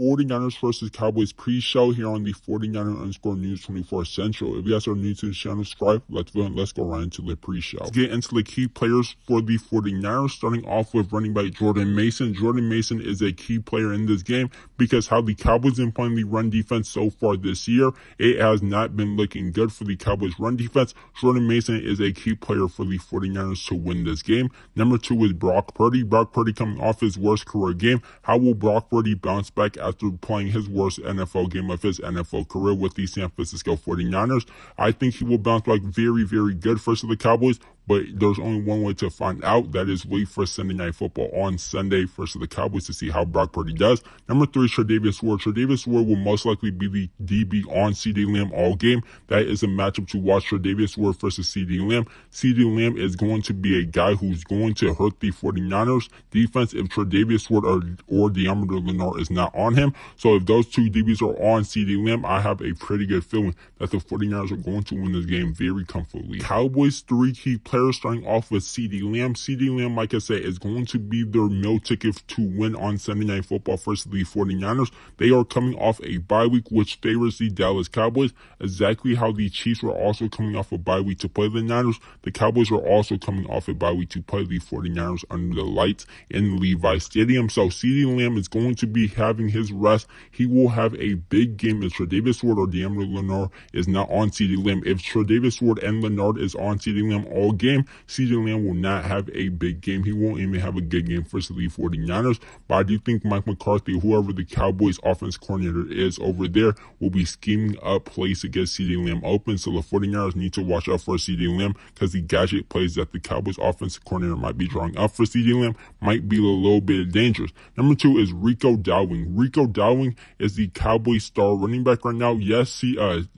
49ers versus Cowboys pre-show here on the 49er underscore news 24 Central. If you guys are new to the channel, subscribe. Let's go right into the pre-show. Let's get into the key players for the 49ers, starting off with running back Jordan Mason. Jordan Mason is a key player in this game because how the Cowboys been playing the run defense so far this year, it has not been looking good for the Cowboys run defense. Jordan Mason is a key player for the 49ers to win this game. Number 2 is Brock Purdy. Brock Purdy coming off his worst career game. How will Brock Purdy bounce back after playing his worst NFL game of his NFL career with the San Francisco 49ers? I think he will bounce back very, very good versus the Cowboys, but there's only one way to find out. That is wait for Sunday Night Football on Sunday versus the Cowboys to see how Brock Purdy does. Number 3, Tre'Davious Ward. Tre'Davious Ward will most likely be the DB on CeeDee Lamb all game. That is a matchup to watch, Tre'Davious Ward versus CeeDee Lamb. CeeDee Lamb is going to be a guy who's going to hurt the 49ers defense if Tre'Davious Ward or DeAndre Lenore is not on him. So if those two DBs are on CeeDee Lamb, I have a pretty good feeling that the 49ers are going to win this game very comfortably. Cowboys 3 key players, starting off with CeeDee Lamb. CeeDee Lamb, like I said, is going to be their meal ticket to win on Sunday Night Football versus the 49ers. They are coming off a bye week, which favors the Dallas Cowboys. Exactly how the Chiefs were also coming off a bye week to play the Niners, the Cowboys are also coming off a bye week to play the 49ers under the lights in Levi Stadium. So CeeDee Lamb is going to be having his rest. He will have a big game if Tre'Davious Ward or DeAndre Lenore is not on CeeDee Lamb. If Tre'Davious Ward and Leonard is on CeeDee Lamb all game, CeeDee Lamb will not have a big game. He won't even have a good game for the 49ers. But I do think Mike McCarthy, whoever the Cowboys offense coordinator is over there, will be scheming up plays to get CeeDee Lamb open. So the 49ers need to watch out for CeeDee Lamb because the gadget plays that the Cowboys offensive coordinator might be drawing up for CeeDee Lamb might be a little bit dangerous. Number 2 is Rico Dowling. Rico Dowling is the Cowboys star running back right now. Yes,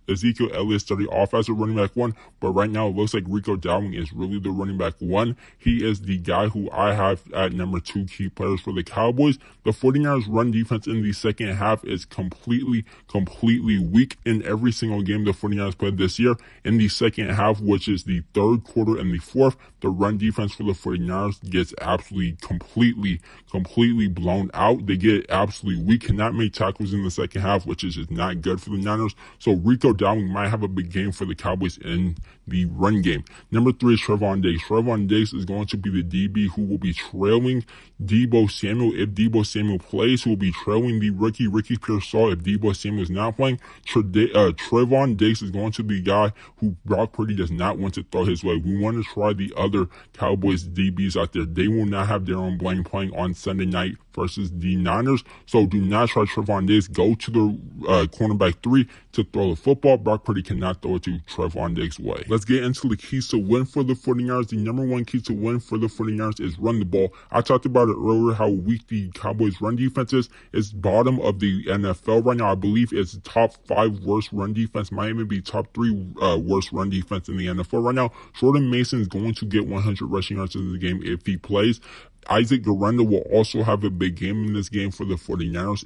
Ezekiel Elliott started off as a running back 1, but right now it looks like Rico Dowling is really the running back 1. He is the guy who I have at number 2 key players for the Cowboys. The 49ers run defense in the second half is completely weak in every single game the 49ers played this year. In the second half, which is the third quarter and the fourth, the run defense for the 49ers gets absolutely completely blown out. They get absolutely weak, cannot make tackles in the second half, which is just not good for the Niners. So Rico Dowling might have a big game for the Cowboys in the run game. Number 3 is Trevon Diggs. Trevon Diggs is going to be the DB who will be trailing Deebo Samuel. If Deebo Samuel plays, who will be trailing the rookie Ricky Pearsall. If Deebo Samuel is not playing, Trevon Diggs is going to be the guy who Brock Purdy does not want to throw his way. We want to try the other Cowboys DBs out there. They will not have Darren Blaine playing on Sunday night versus the Niners. So do not try Trevon Diggs. Go to the cornerback 3 to throw the football. Brock Purdy cannot throw it to Trevon Diggs' way. Let's get into the keys to win for the 49ers. The number 1 key to win for the 49ers is run the ball. I talked about it earlier how weak the Cowboys run defense is. It's bottom of the NFL right now. I believe it's top 5 worst run defense. Might even be top 3 worst run defense in the NFL right now. Jordan Mason is going to get 100 rushing yards in the game if he plays. Isaac Guerrero will also have a big game in this game for the 49ers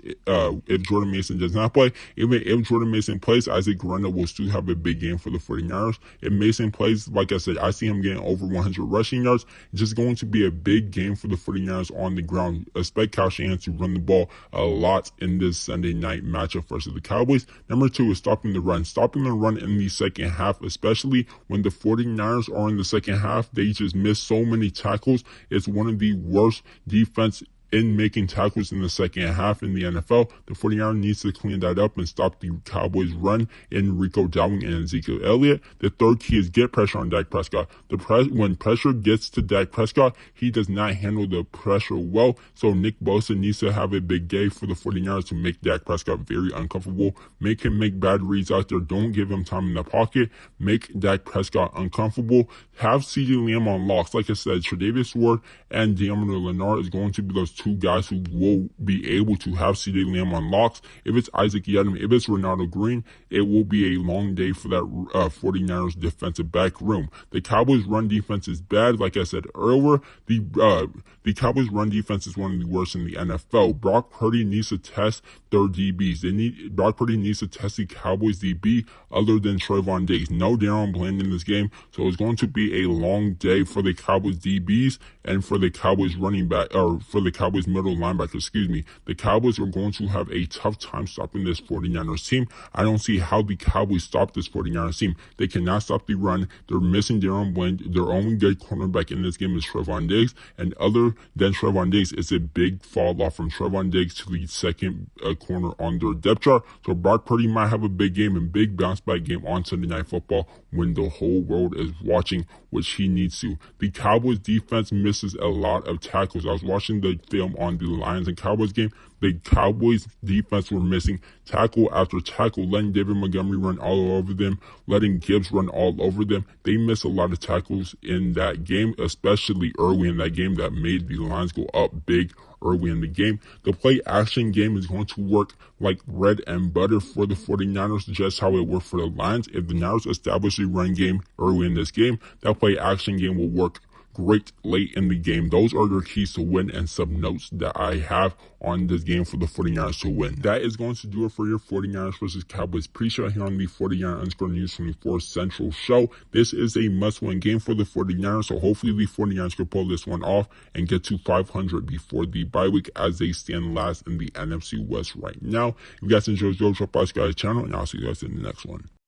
if Jordan Mason does not play. Even if Jordan Mason plays, Isaac Guerrero will still have a big game for the 49ers. If Mason plays, like I said, I see him getting over 100 rushing yards. It's just going to be a big game for the 49ers on the ground. Expect Kyle Shanahan to run the ball a lot in this Sunday night matchup versus the Cowboys. Number 2 is stopping the run. Stopping the run in the second half, especially when the 49ers are in the second half, they just miss so many tackles. It's one of the worst defense in making tackles in the second half in the NFL. The 49ers needs to clean that up and stop the Cowboys run in Rico Dowling and Ezekiel Elliott. The third key is get pressure on Dak Prescott. When pressure gets to Dak Prescott, he does not handle the pressure well. So Nick Bosa needs to have a big game for the 49ers to make Dak Prescott very uncomfortable. Make him make bad reads out there. Don't give him time in the pocket. Make Dak Prescott uncomfortable. Have CeeDee Lamb on locks. Like I said, Tre'Davious Ward and DeAndre Lenore is going to be those 2 guys who will be able to have CeeDee Lamb on locks. If it's Isaac Yiadom, if it's Ronaldo Green, it will be a long day for that 49ers defensive back room. The Cowboys run defense is bad. Like I said earlier, the Cowboys run defense is one of the worst in the NFL. Brock Purdy needs to test their DBs. Brock Purdy needs to test the Cowboys DB other than Trevon Diggs. No Darren Blaine in this game, so it's going to be a long day for the Cowboys DBs and for the Cowboys running back, or for the Cowboys Cowboys middle linebacker, the Cowboys are going to have a tough time stopping this 49ers team. I don't see how the Cowboys stop this 49ers team. They cannot stop the run. They're missing Darren Bland. Their only good cornerback in this game is Trevon Diggs. And other than Trevon Diggs, it's a big fall off from Trevon Diggs to the second corner on their depth chart. So Brock Purdy might have a big game and big bounce back game on Sunday Night Football when the whole world is watching, which he needs to. The Cowboys defense misses a lot of tackles. I was watching the film on the Lions and Cowboys game. The Cowboys defense were missing tackle after tackle, letting David Montgomery run all over them, letting Gibbs run all over them. They missed a lot of tackles in that game, especially early in that game, that made the Lions go up big early in the game. The play action game is going to work like bread and butter for the 49ers, just how it worked for the Lions. If the Niners establish a run game early in this game, that play action game will work great late in the game. Those are your keys to win and some notes that I have on this game for the 49ers to win. That is going to do it for your 49ers versus Cowboys pre-show here on the 49ers News 24 Central show. This is a must-win game for the 49ers, so hopefully the 49ers can pull this one off and get to 500 before the bye week as they stand last in the NFC West right now. If you guys enjoyed the show, drop by the channel, and I'll see you guys in the next one.